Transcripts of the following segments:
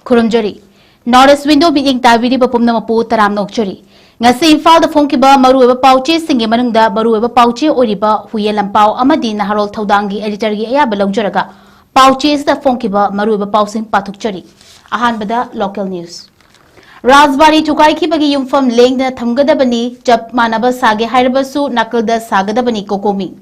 Kurumjari. Norris window being Davidi Pumna Mapu Taram Nokchari. Ngasi Imphal the Fonkiba Maru Pauchi singing Manunda Baru Pauchi Oriba Huyelam Amadi Naharol Taudangi editor Ayabalonjaraga. Pauchi is the Fonkiba Maru Pausing Patukchari. Ahanbada local news. Razbari Tukaiki Bagi Yumfam laying the Thamgadabani, Jap Manaba Sage Hirabasu, Nakalda Sagadabani Kokomi.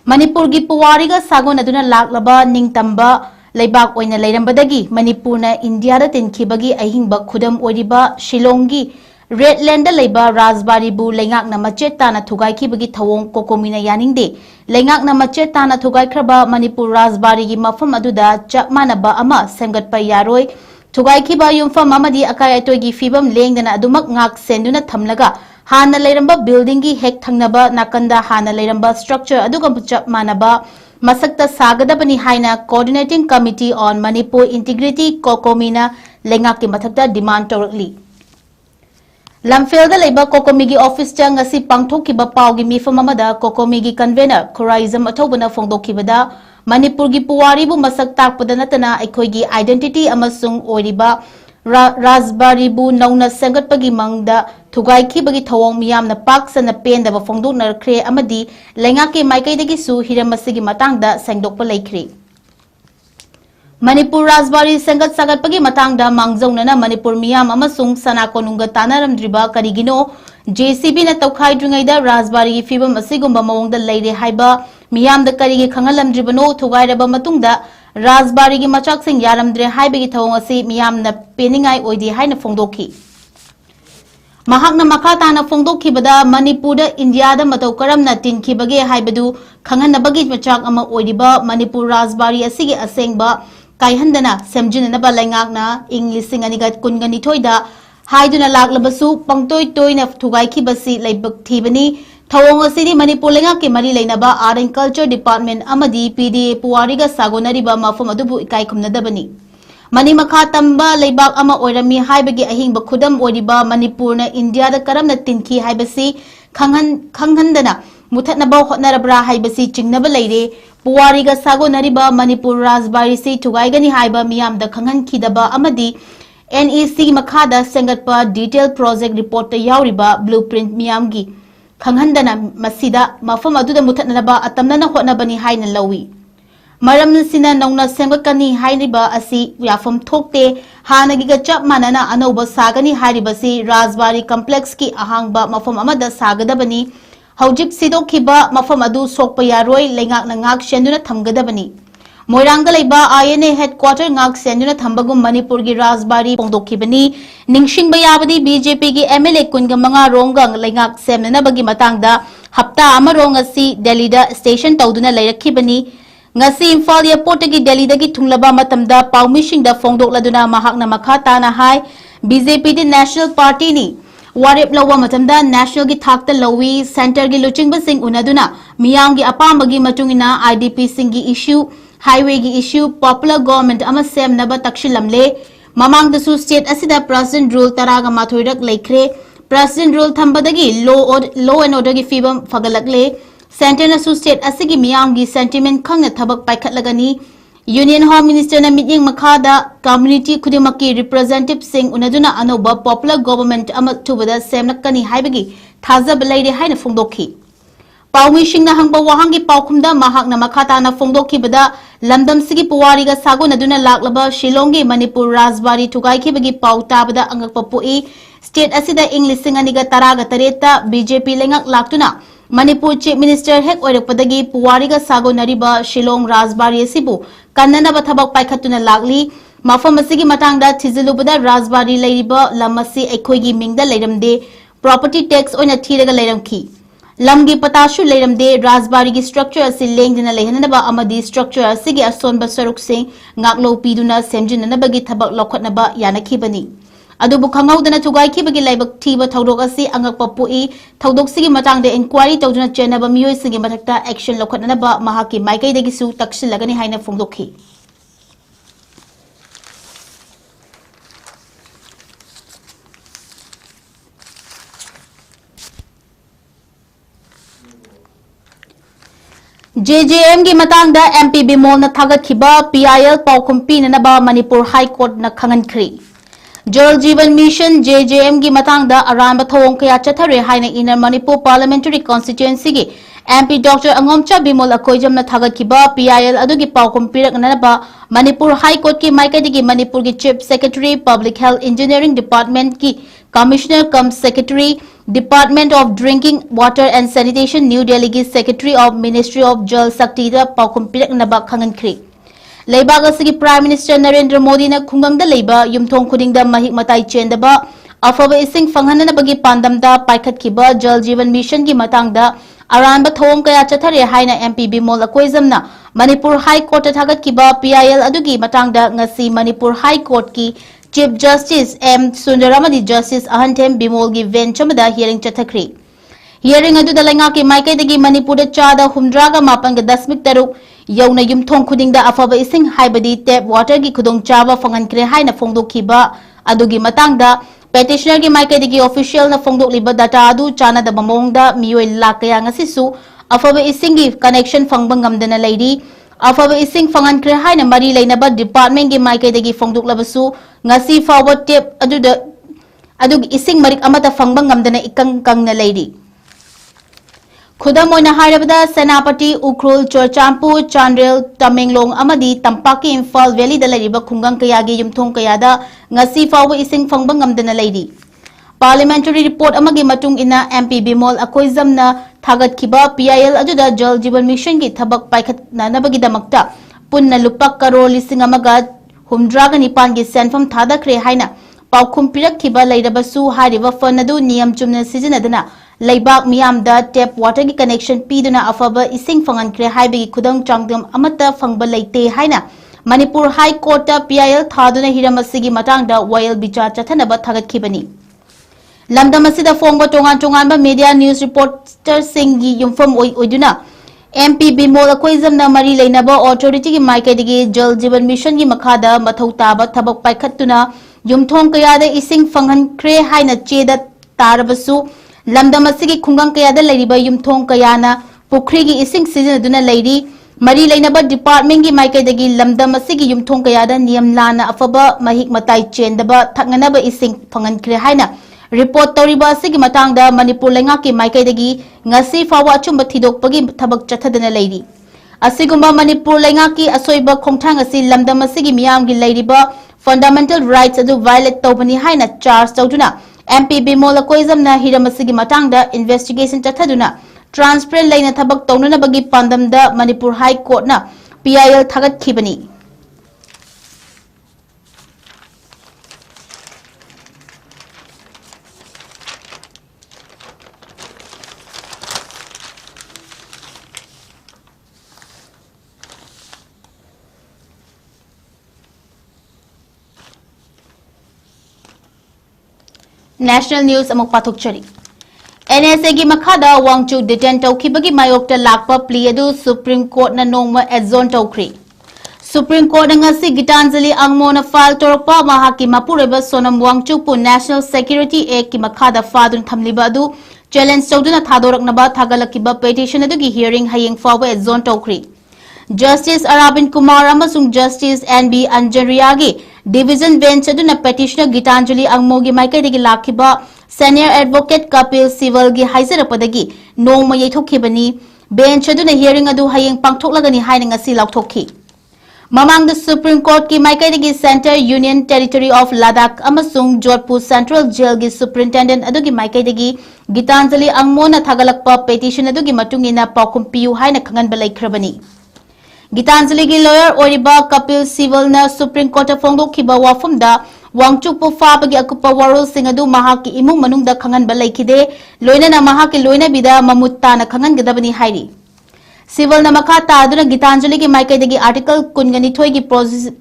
Manipur gi Puwariga Sagon Aduna Laklaba Ning Tamba Laibak Oina Lairambadagi, Manipurna India Tinkibagi Ahingba Kudam Oriba, Shillongi, Redland Laiba, Razbari Bu, Langak Namachetana Tugaiki Bagi Tawong Kokomina Yaninde, Langak Namachetana Tugai Kraba, Manipur Razbari Mafam Aduda, Japmanaba Ama, Sangat Payaroi, Tugaiki Ba Yumfa Mamadi Akayatogi Fibam laying than Adumak Ngak Senduna Tamlaga, Hana Lairamba building hek Tangnaba, Nakanda Hana Lairamba structure Adugampuchap Manaba, Masakta Sagadabani Haina Coordinating Committee on Manipur Integrity Kokomina Lengaki Matakta demand directly. Lamfilda Labor Kokomigi Office Changasi Pangtokiba Paugi Mifamamada Kokomigi Convener Corism Atobana Fongdokibada Manipur gi Puwaribu Masak Takpadanatana Ekoigi Identity Amasung Oriba Razbari Bu Nauna Sangatpagi Mangda Tugaiki Bagi Tawong Miyam na Paks and the Pain the Fongdok Narkre Amadi Lengaki Maikaidagi Su Hiramasigi Matangda Sangdokpa Laikre. Manipur Razbari Sangat Sagatpagi Matangda Mangzonana Manipur Miyam Amasung Sanakonunga Tanaram Driba Karigino JCB na Taukai Drungaida Razbari Fibam Asigumba Mawong the Lady Haiba Miyam the Karigi Kangalam Dribano Tugairaba Matunda Razbari gi Machak Sing Yaramdre Haibagi Tawangasi Miyam na Peningai Oidi Haina Fongdoki. Mahakna Makata na Fongdoki Bada Manipur India da Mataukaram na Tinkibage Haibadu Kanganabagi Machak Ama Oidiba Manipur Razbari Asigi Asengba Kaihandana Semjinanaba Langakna English Singanigat Kungani Toida Haiduna Laglabasu Pangtoi Toina Tugaiki Basi Laibak Tibani Tawong City Manipur Lengaki Mari Lainaba Art and Culture Department Amadi PDA Puwariga Sagonariba Mafam Adubu Ikaikum Nadabani. Mani Makatamba Laibak Ama Oirami Haibagi Ahingba Kudam Oriba Manipur na India da Karam na Tinki Haibasi Kanghandana Mutatnaba Hotnarabra Haibasi Chingnaba Lady Puwariga Sagonariba Manipur Razbari Si Tugaigani Haiba Miyam da Kangan Kidaba Amadi NEC Makada Sangatpa Detailed Project Report Yauriba Blueprint Miyamgi Kanghandana Masida Mafam Aduda Mutatnaba Atamnana Hotnabani Haina Lawi. Maram Sina Nona Sengakani Hainiba Asi Yafam Tokte Hanagiga Chap Manana Anoba Sagani Haribasi Razbari Complex Ki Ahangba Mafam Amada Sagadabani Haujik Sido Kiba Mafam Adu Sokpayaroi Lengak Nangak Shenduna Tamgadabani Moirangalaiba INA Headquarter Ngak Senduna Thambagum Manipur gi Razbari Pongdokibani Ningsing Bayabadi BJP gi MLA Kungamanga Rongang Lengak Semna Bagi Matangda Hapta Amarong Asi Delhi da Station Tauduna Layakibani Ngasi Imphal Airport gi Delhi dagi Thunglaba Matamda Paumishing da Fongdok Laduna Mahakna Makata na Hai BJP di National Party ni Warip Lawa Matamda National gi Thakta Lawi Center gi Luchingba Sing Unaduna Miyam gi Apambagi Matungina IDP Singi issue Highway gi issue popular government ama sem naba takshilamle mamang dasu state asida president rule taraga mathoirak laikre president rule thambadagi law and order gi fibam fagalakle center na su state asigi miyam gi sentiment khangna thabak paikhatlagani union home minister na meeting makhada community khudimaki representative sing unaduna anoba popular government ama tubada sem nakani haibagi thazab laide haina fongdokhi Paumishing na hangba wahangi paukumda mahak na makata na Fongdoki bada Lamdam Sigi Puwariga Sago na duna laklaba Shillongi Manipur Razbari Tugaiki bagi pauta bada angak papui State asida English singaniga taraga tareta BJP lengak laktuna Manipur Chief Minister Hek Oirak padagi Puwariga Sago nariba Shillong Razbari Sibu Kanana bathabak paikhatuna lakli Mafam Sigi matangda Tizilubada Razbari Lairiba Lamasi Ekoigi Mingda Lairamde Property Tax oina Tiraga Lairamki Lamgi Patashu Lairamde Razbari gi structure asi lengdina lehanaba amadi structure asigi asonba saruk sing ngaklo piduna semjinana bagi thabak lokhatnaba yanakibani adubu khangaudana tugaiki bagi laibak thiba thodok asi angak papui thodok sigi matangde inquiry tawduna chenaba miyoi sigi mathakta action lokhatnaba mahaki maikai dagi su takshilagani haina fongdokhi JJM की मतंगदा MP Bimol न थागतखिबा PIL पाउखुम पीननबा Manipur high court न खंगनख्री जल जीवन mission JJM की मतंगदा अरानब थोंग कया चथरे हाइना इनर मणिपुर पार्लियामेंट्री कॉन्स्टिट्यूएंसी की MP डॉक्टर अंगोमचा बिमोल अकोइजम न थागतखिबा PIL अदुगी पाउखुम पीरकनबा मणिपुर हाई कोर्ट की माइकैदगी मणिपुर की chief secretary public health engineering department की commissioner cum secretary department of drinking water and sanitation new Delhi की secretary of ministry of Jal Shakti पाउखुम पीरकनबा खंगनख्री लेबाग असगी प्राइम मिनिस्टर नरेंद्र मोदी ने खुंगंगदा लेबा युमथोंग खुदिंगदा महिक मताई चेंदबा अफब इसिंग फंगहननबगी पांदमदा पाइखतखिबा जल जीवन मिशन की मतंगदा अरानब थोंग कया चथरे हाइना MP बिमोल अकोइजमना मणिपुर हाई कोर्ट थागतखिबा PIL अदुगी मतंगदा ngasi मणिपुर हाई कोर्ट की चीफ जस्टिस M सुंदरमदी जस्टिस अहंथेम बिमोल की बेंच में हियरिंग चथख्री हियरिंग अदुदा लैंगा की माइकैदगी मणिपुर चादा हुमद्रागा मापंग दशमिक तरुक यौना युमथोंग खुदिंगदा अफब इसिंग हाइबदी टेप वाटर की खुदोंग चाबा फंगनख्रे हाइना फोंदोखिबा अदुगी मतंगदा पेटिशनर की माइकैदगी ऑफिशियल न फोंदोकलिबा डाटा अदु चानादबा मोंगदा मियोय लाकया ngasisu अफब इसिंग की कनेक्शन फंगबा ngamdana लेडी अफब इसिंग फंगनख्रे हाइना मरी लेनबा डिपार्टमेंट की माइकैदगी फोंदोकलबसु ngasi फाव टेप अदुगी इसिंग मरिक अमता फंगबा ngamdana ikang kangna लेडी खुदम ओइना हाइरबदा सेनापति उख्रुल चोरचामपुर चांड्रेल तमेंगलोंग अमदी तंपाकी इम्फाल वैली दा लैरिबा खुंगंग कयागी युमथोंग कयादा ngasi फाव इसिंग फंगबा ngamdana लेडी पार्लियामेंट्री रिपोर्ट अमगी मतुंग इना MP बिमोल अकोइजमना थागतखिबा PIL अजुदा जल जीवन मिशन की थबक पाइखतनानबगी दमक्ता पुन्ना लुपा करोड़ लिसिंग अमगा हुमद्रागा निपान की सेनफम थादख्रे हाइना पाउखुम पिरखिबा लैरबसु हारिबा फन अदु नियम चुमना सिजनदना लैबाक मियामदा टेप वाटर की कनेक्शन पीदुना अफब इसिंग फंगनख्रे हाइबगी खुदंग चांगदम अमता फंगबा लैते हाइना मणिपुर हाई कोर्ट PIL थादुना हिरमसिगी मतंगदा वायल बिचार चथनबा थागतखिबनी लमदम असिदा फोंगबा तोंगान तोंगानबा मीडिया न्यूज रिपोर्टर सिंगी युमफम ओइदुना MP बिमोल अकोइजमना मरी लेनबा ऑथोरिटी की माइकैदगी जल जीवन मिशन की मखादा मथौ ताबा थबक पाइखतुना युमथोंग कयादा इसिंग फंगनख्रे हाइना चेदा तारबसु लमदम असिगी खुंगंग कयादा लैरिबा युमथोंग कयाना पुखरी की इसिंग सिजनदुना लैरी मरी लेनबा डिपार्टमेंट की माइकैदगी लमदम असिगी युमथोंग कयादा नियम लाना अफबा महिक मताई चेंदबा थंगनबा इसिंग फंगनख्रे हाइना रिपोर्ट तौरीबा असिगी मतंगदा मणिपुर लेंगा की माइकैदगी ngasi फाव अचुंबा थिदोकपगी थबक चथदना लैरी असिगुंबा मणिपुर लेंगा की असोइबा खोंगथांग असि लमदम असिगी मियाम की लैरिबा फंडामेंटल राइट्स अदु वायलेट तौबनी हाइना चार्ज तौदुना MP बिमोल अकोइजमना हिरम असिगी मतंगदा इन्वेस्टिगेशन चथदुना ट्रांसपेरेंट लेना थबक तौननबगी पांदमदा मणिपुर हाई कोर्टना PIL थागतखिबनी नेशनल न्यूज अमुक पाथोकचरी NSA की मखादा वांगचू डिटेन तौखिबगी मायोक्ता लाकपा प्ली अदु सुप्रीम कोर्ट ना नोंगमा एडजोन तौख्री सुप्रीम कोर्ट ngasi गितांजलि अंगमोना फाइल तोरपा महाकी मपुरेबा सोनम वांगचुकपु नेशनल सिक्योरिटी एक्ट की मखादा फादुन थमलिबा अदु चैलेंज तौदुना थादोरकनबा थागलकिबा पेटिशन अदुगी हियरिंग हयेंग फावबा एडजोन तौख्री जस्टिस अराबिन कुमार अमसुंग जस्टिस NB अंजरियागी डिवीजन बेंच अदुना पेटिशनर गितांजलि अंगमोगी माइकैदगी लाखिबा सीनियर एडवोकेट कपिल सिवल की हाइजरपदगी नोंगमा येथोखिबनी बेंच अदुना हियरिंग अदु हयेंग पांगथोकलगनी हाइना ngasi लाउथोखि ममांग सुप्रीम कोर्ट की माइकैदगी centre union territory of Ladakh अमसुंग जोधपुर सेंट्रल जेल की सुप्रिंटेंडेंट अदुगी माइकैदगी गितांजलि अंगमोना थागलकपा पेटिशन अदुगी मतुंगिना पाउखुम पियु हाइना खंगनबा लैख्रबनी गितांजलि की लॉयर ओरिबा कपिल सिवल न सुप्रीम कोर्ट फोंदोखिबा वाफमदा वांगचुकपु फाबगी अकुपा वारोलसिंग अदु महाकी इमुंग मनुंगदा खंगनबा लैखिदे लोइनना महाकी लोइनबिदा ममुत्ताना खंगनगदबनी हाइरी सिवल न मखा तादुना गितांजलि की माइकैदगी आर्टिकल 22 की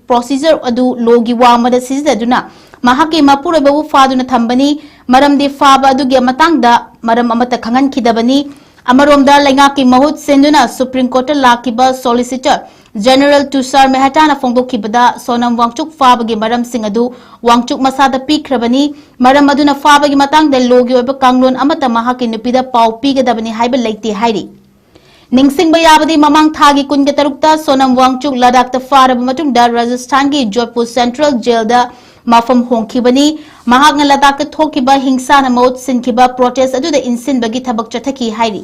प्रोसीजर अदु लोगी वामदा सिजदुना महाकी मपुरबु फादुना थंबनी मरमदि फाबा अदुगी मतंगदा मरम अमता खंगनखिदबनी अमरोमदा लेंगा की महुत सेंदुना सुप्रीम कोर्ट लाकिबा सोलिसिटर जनरल तुषार मेहता फोंदोखिबदा सोनम वांगचुक फाबगी मरम सिंह अदु वांगचुक मसादा पीख्रबनी मरम अदुना फाबगी मतंगदा लोगी ओइबा कांगलोन अमता महाकी नुपिदा पाउ पीगदबनी हाइबा लैते हाइरी Ningsingba yabadi mamang thagi kun ke tarukta Sonam Wangchuk Ladakh ta faraba matungda Rajasthan ki Jodhpur Central Jail da mafam hongkhibani mahak na Ladakh ta thokiba hingsa na maut sinkiba protest adu da insinbagi thabak chathaki hairi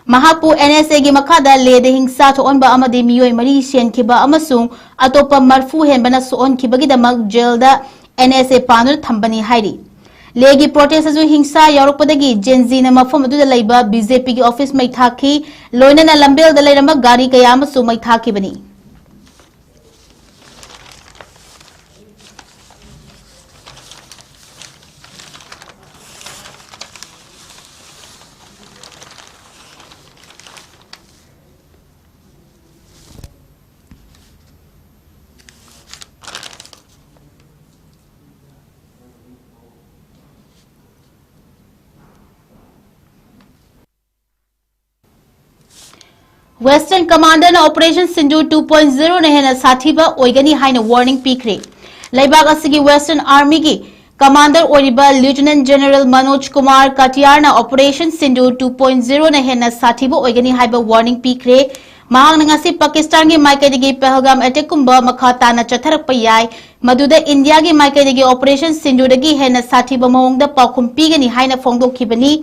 Mahapu NSA gi makada lede hingsa to onba amadi miyoi mari sienkiba amasung atopa marfu henbana so onkibagi damak jail da NSA panur thambani hairi Legi protest azu hingsa yaurokpadagi Genzi na mafam adu da laiba BJP gi office mai thaki loina na lambel da lairama gari kaya amasu mai thaki bani Western Commander na Operation Sindhu 2.0 na hena sathiba oigani haina warning pikre. Laibag asigi Western Army gi Commander oriba Lieutenant General Manoj Kumar Katiyar na Operation Sindhu 2.0 na hena sathiba oigani haiba warning pikre. Mahang na ngasi Pakistan gi maikaidagi Pahalgam attack kumba makhata na chatharak payai maduda India gi maikaidagi Operation Sindhu dagi hena sathiba mawongda paukhum pigani haina phongdokhibani.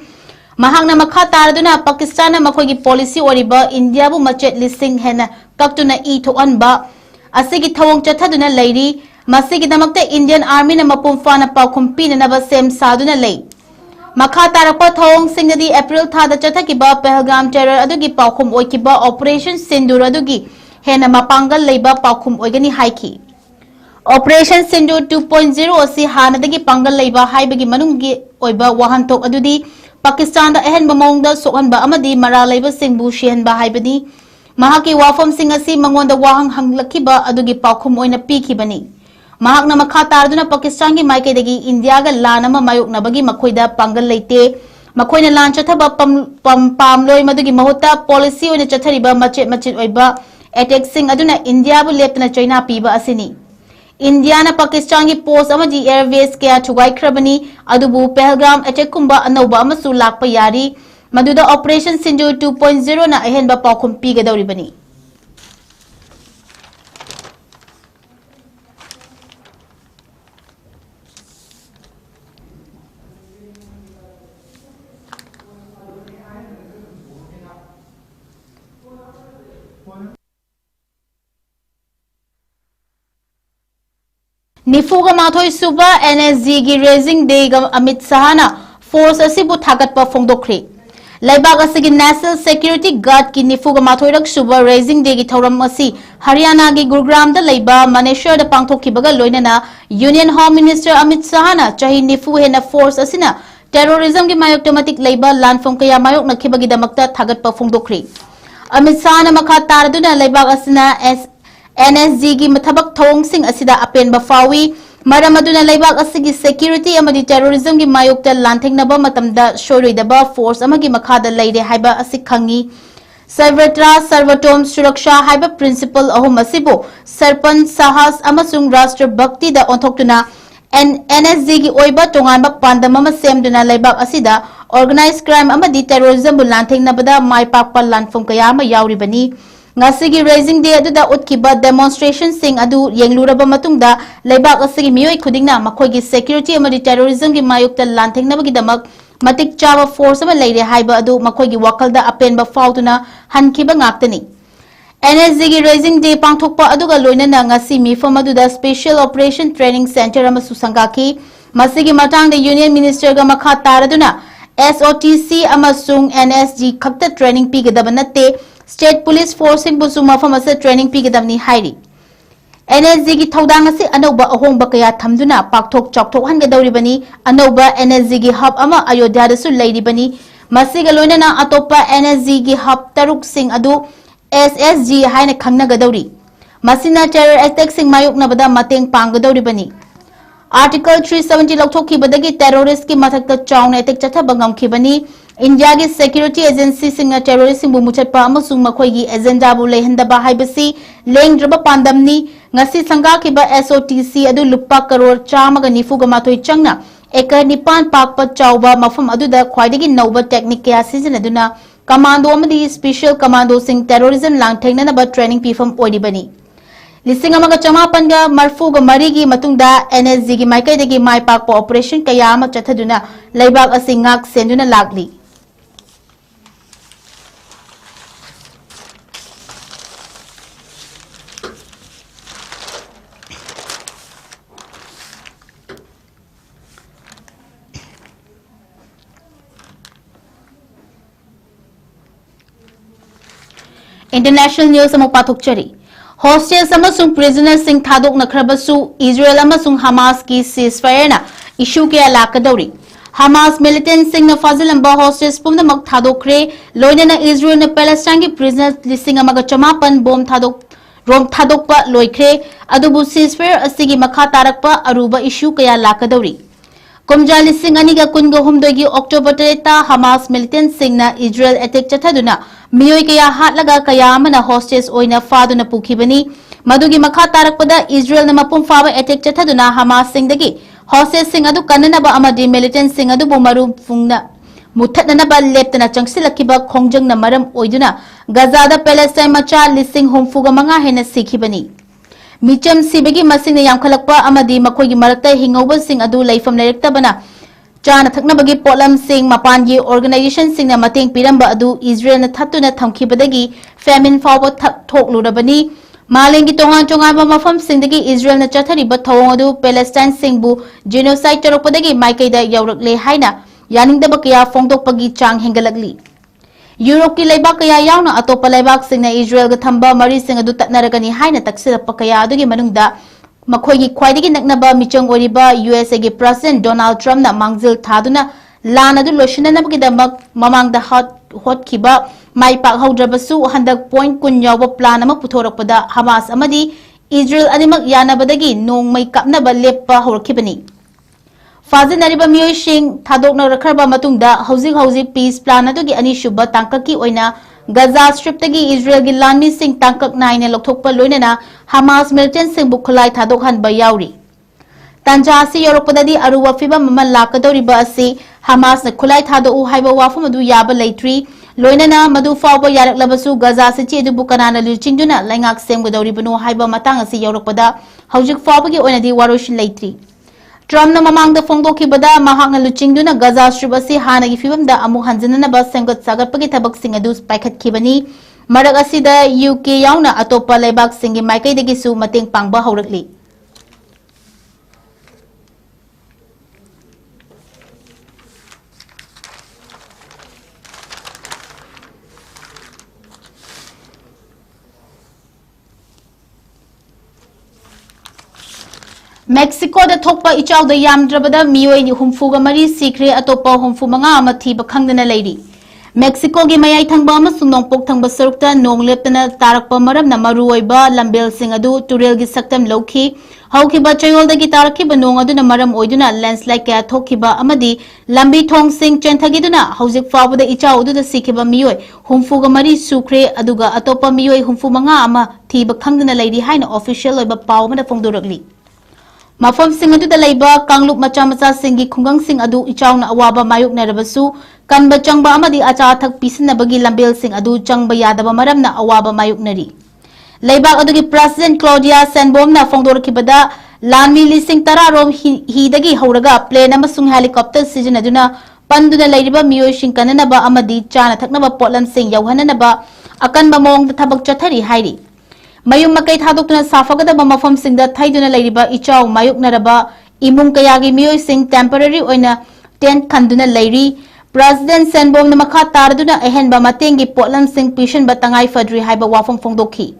Mahang na makha taraduna Pakistan na makogi policy oriba India bu machet listing hena kaktuna I thoanba asigi thawong chathaduna leiri masigi damakta Indian Army na mapumfa na paukhumpi na ba sem saduna lei makha tarakpa thawong singnadi April thada chathakiba Pahalgam terror adugi paukhum oikiba Operation Sindur adugi hena mapangal leiba paukhum oigani haiki Operation Sindhu 2.0 asi hanadagi pangal leiba haibagi manunggi oiba wahantok adudi Pakistan da ehen bamong da sokanba amadi maralaiba singbu shihenba haibani mahaki wafam sing asi mangonda wahang hanglakiba adugi paukhum oina pikibani mahak na makha tarduna Pakistan gi maikaidagi India ga lanama mayoknabagi makhoida pangal leite makhoina lan chathaba pamloi madugi mahuta policy oina chathariba machet oiba attack sing aduna India bu leptana China piba asini India na Pakistan ki post amadi airways kaya thugai khrabani adubu Pahalgam attack kumba anauba amasu lakpa yari maduda Operation Sindhu 2.0 na ahenba paukhum pigadawri bani Nifuga mathoi suba NSG gi raising day ga Amit Sahana force asibu thagat pa phongdokre Laibag asigi National Security Guard ki nifuga mathoi rak suba raising day gi thoram asi Haryana gi Gurugram da laiba Manesher da pangthokhibaga loinana Union Home Minister Amit Sahana chahi nifu hena force asina terrorism gi mayoktomatic laiba lanfom kaya mayok nakhibagi damakta thagat pa phongdokre Amit Sahana makha taraduna laibag asina NSG gi mathabak thawong sing asida apen ba fawi maram aduna laibak asigi security amadi terrorism gi mayokta lanthengnaba matamda shoroidaba force amagi makhada leire haiba asik khangi sarvatra sarvatom suraksha haiba principle ahum asibo sarpan sahas amasung rashtra bhakti da onthoktuna NSG gi oiba tonganba pandamama semduna laibak asida organized crime amadi terrorism bu lanthengnabada maipakpa lanfom kayama yauribani Ngasigi raising day adu da utkiba demonstration sing adu yengluraba matungda laibak asigi miyoi khudingna makhoigi security amadi terrorism gi mayukta lanthengnabagi damak matik chaba force ama leire haiba adu makhoigi wakalda apenba fautuna hankiba ngaktani NSG gi raising day pangthokpa aduga loinana ngasi mifam adu da special operation training center ama susangaki masigi matang da union minister ga makha taraduna SOTC amasung NSG khakta training pigedaba natte State Police Forcing busu mafam ase training pigedamni hairi NSG gi thodang ase anauba ahongba kaya thamduna pakthok chokthok hangadawribani anauba NSG gi hub ama Ayodhya da su leiribani masiga loinana atopa NSG gi hub taruk sing adu SSG haina khangnagadawri masina terror attack sing mayoknabada mateng panggadawribani Article 370 lokthokibadagi terrorist ki mathakta chauna attack chathaba ngamkhibani India ki security agency singa terrorist bu muchatpa amasung makhoi agenda bu lehendaba haibasi lengdraba pandamni ngasi sanga ki ba SOTC adu lupa crore chamaga nifuga mathoi changna ekar nipan pakpa chauba mafam adu da khwaidagi nauba technique kya season aduna commando amadi special commando sing terrorism langthainanaba training pifam oidibani lising amaga chamapanga marfuga marigi matungda NSG gi maikaidagi maipakpa operation kaya ama chathaduna laibak asing ngak senduna lagli International news amok pathokchari Hostages amasung prisoners sing thadok nakhrabasu Israel amasung Hamas ki ceasefire na issue kaya lakadauri Hamas militants sing na fazilamba hostages pumdamak thadokre loinana Israel na Palestine ki prisoners lising amaga chamapan bomb thadokpa loikre adubu ceasefire asigi makha tarakpa aruba issue kaya lakadauri Kumja lising aniga kunga humdogi October 8 Hamas militants sing na Israel attack chathaduna Miyoi kaya hatlaga kaya amana hostages oina faduna pukhibani madugi makha tarakpada Israel na mapum faba attack chathaduna Hamas singdagi hostages sing adu kananaba amadi militant sing adu bumaru fungna muthatnanaba leptana changsilakiba khongjang na maram oiduna Gaza da Palestine macha lising humfuga manga hena sikhibani Micham sibagi masing na yamkhalakpa amadi makhogi marakta hingoba sing adu laifam lerektabana Chana thaknabagi potlam sing mapangi organization sing na mating piramba adu Israel na thatuna thamkhibadagi famine fawba thoklurabani malengi tongan ba mafam singdagi Israel na chathariba thawong adu Palestine singbu genocide charopadagi maikaida yaurakle haina yaningdaba kaya fongdokpagi chang hengalakli Europe ki laibak kaya yauna atopa laibak sing na Israel ga thamba mari sing adu tatnaragani haina taksilappa kaya adugi manungda Makhoigi khwaidagi naknaba michang oriba USA gi President Donald Trump na mangzil thaduna lan adu loshinanabgidamak mamangda hotkhiba maipak haudrabasu handak point kun yawba plan ama puthorakpada Hamas amadi Israel animak yanabadagi nongmai kapnaba leppa horkhibani Fazinariba miyoi sing thadokna rakharba matungda hauzik peace plan adugi ani shuba tangkaki oina Gaza Strip tagi Israel gi lanmi sing tangkak naine lokthokpa loinana Hamas militant sing bukhulai thadokhan ba yauri Tanja asi yoropodadi aruwa fiba mama lakadori ba asi Hamas na khulai thado u haiba wafum adu yaba leitri loinana madu fawba yaraklabasu Gaza se che du bukanana lichingduna laingak semgodori banu haiba matang asi yoropoda haujik fawba gi oinadi warosh leitri Trump na mamangda fongdokhibada mahakna luchingduna Gaza Strip asi hanagi fibamda amu hanjananaba semgot sagatpagi thabak sing adu paikhatkhibani marak asida UK yauna atopa laibak singi maikaidagi su mateng pangba haurakli Mexico da thokpa ichaw da yamdrabada miyoi humfuga mari sikre atopa humfu manga ama thiba khangdana leiri Mexico gi mayai thangba ama sunongpok thangba sarukta nong leptana tarakpa maram na maruoiba lambel sing adu turel gi saktam lokhi haukiba chayol da gi tarakhiba nong adu na maram oiduna landslide kya thokhiba amadi lambi thong sing chenthagiduna haujik fawbada ichaw adu da sikhiba miyoi humfuga mari sukre aduga atopa miyoi humfu manga ama thiba khangdana leiri haina official oiba paw ma fongdorakli Mafam sing adu da laiba kanglup macha singi khungang sing adu ichawna awaba mayuk narabasu kanba changba amadi acha thak pisinabagi lambel sing adu changba yadaba maramna awaba mayuk nari laiba adugi President Claudia Sheinbaum na fongdorkibada lanmi lising tararom hidagi hauraga plane amasung helicopter sijanaduna panduna lairiba miyoi sing kananaba amadi chana thaknaba potlam sing yawhananaba akanba mawngda thabak chathari hairi Mayung makai thadokna safagadaba mafam singda thaiduna leiriba ichaw mayuknaraba imung kayagi miyoi sing temporary oina tent khanduna leiri President Sheinbaum na makha tarduna ehenba matengi potlam sing pishan ba tangai fadri haiba wafam fongdokhi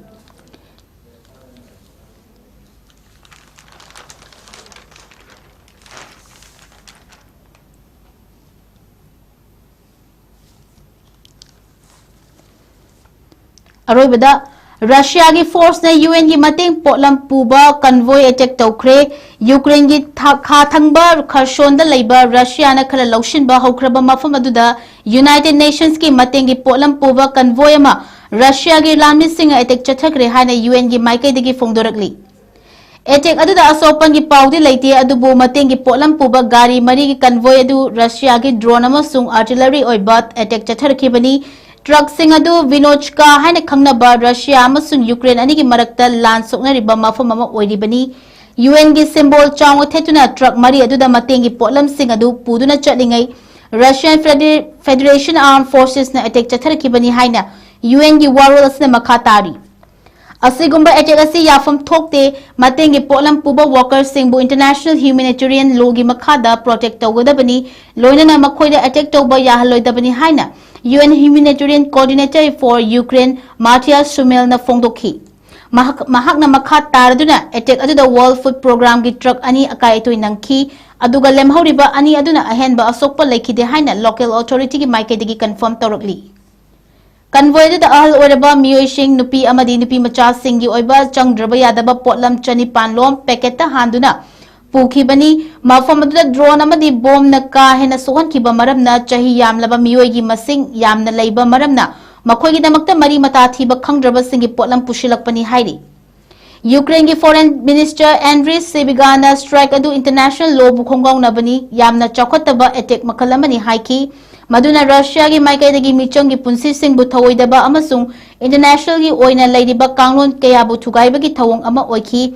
Aroibada Russia gi force na UN gi mateng potlam puba convoy attack tawkhre Ukraine gi kha thangba Kherson da leiba Russia na khala laushin ba haukraba mafam aduda United Nations ki mateng gi potlam puba convoy ma Russia gi lamni singa attack chathakre haina UN gi maikai digi fongdorakli attack aduda asopan gi pawdi leite adubu mateng gi potlam puba gari mari gi convoy adu Russia gi drone amasung artillery oibat attack chatharkhibani truck Singh अदु विनोचका हाइने खंगनबा Russia अमसुंग Ukraine अनिगी मरक्ता लान सोकनरिबा मफम अमा ओइरिबनी UN की symbol चांग थेतुना truck मरी अदुदा मतेंगी पोलम सिंह अदु पुदुना चटलिंगै रशियन फेडरेशन आर्म फोर्सेस ने अटैक चथरखिबनी हाइना UN की वारोल असने मखा तारी असिगुंबा अटैक असि याफम थोकते मतेंगी पोलम पुबा वर्कर सिंबु इंटरनेशनल ह्यूमैनिटेरियन लॉ की मखादा प्रोटेक्ट तौगदबनी लोइनना मखोइदा अटैक तौबा याहलोइदबनी हाइना UN humanitarian coordinator for Ukraine मार्टिया सुमेल न फोंदोखी महकना मखा तारदुना अटैक अदुदा वर्ल्ड फूड प्रोग्राम की ट्रक अनि अकाय तोइ नंखी अदुगा लेमहौरिबा अनि अदुना अहेनबा असोकपा लेखिदे हाइना लोकल अथॉरिटी की माइकेदगी कंफर्म तौरकली कन्वॉयदुदा अहल ओइरबा मियोइसिंग नुपी अमदी नुपी मचा सिंगी ओइबा चंगद्रबा यादबा पोटलम चनिपान लोम पैकेट हांदुना पुखिबनी मफम अदुदा ड्रोन अमदी बॉम्ब न का हेना सोहनखिबा मरमना चही यामलबा मियोइगी मसिंग यामना लैबा मरमना मखोइगी दमकता मरी मता थीबा खंगद्रबा सिंगी पोटलम पुशिलकपनी हाइरी यूक्रेन की फॉरेन मिनिस्टर एंड्रिस सेबिगाना स्ट्राइक अदु इंटरनेशनल लॉ बुखोंगाउनबनी यामना चौखतबा अटैक मखलमनी हाइकी मदुना रशिया की माइकैदगी मिचंग की पुंसी सिंबु थवोइदबा अमसुंग इंटरनेशनल की ओइना लैदिबा कांगलोन कयाबु थुगाइबगी थवोंग अमा ओइखी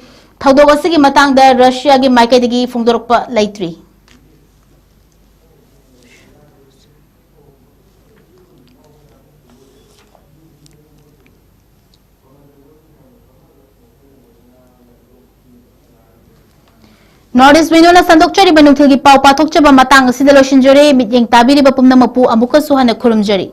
थौदोग असिगी मतंगदा रशिया की माइकैदगी फोंदोरकपा लैत्रि नॉर्थ ईस्ट विंडोना संदोक्चरिबा नुथुलगी पाउ पाथोकचबा मतंग असिदा लोशनजरे मित्येंग ताबिरिबा पुमनमपु अमुकसु हना खुरुमजरी।